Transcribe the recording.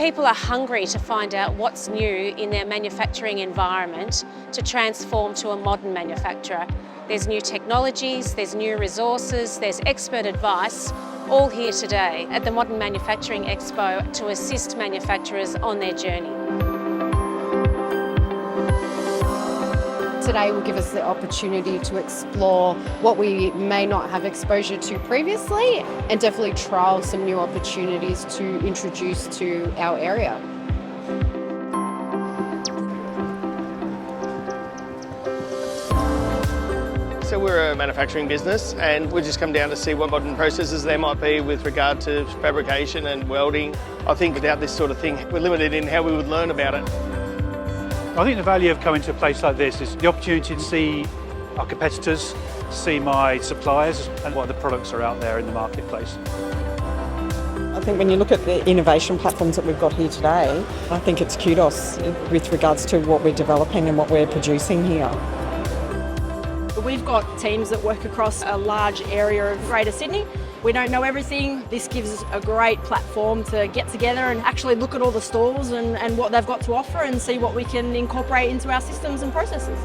People are hungry to find out what's new in their manufacturing environment to transform to a modern manufacturer. There's new technologies, there's new resources, there's expert advice, all here today at the Modern Manufacturing Expo to assist manufacturers on their journey. Today will give us the opportunity to explore what we may not have exposure to previously and definitely trial some new opportunities to introduce to our area. So we're a manufacturing business and we've just come down to see what modern processes there might be with regard to fabrication and welding. I think without this sort of thing, we're limited in how we would learn about it. I think the value of coming to a place like this is the opportunity to see our competitors, see my suppliers and what the products are out there in the marketplace. I think when you look at the innovation platforms that we've got here today, I think it's kudos with regards to what we're developing and what we're producing here. We've got teams that work across a large area of Greater Sydney. We don't know everything. This gives us a great platform to get together and actually look at all the stalls and what they've got to offer and see what we can incorporate into our systems and processes.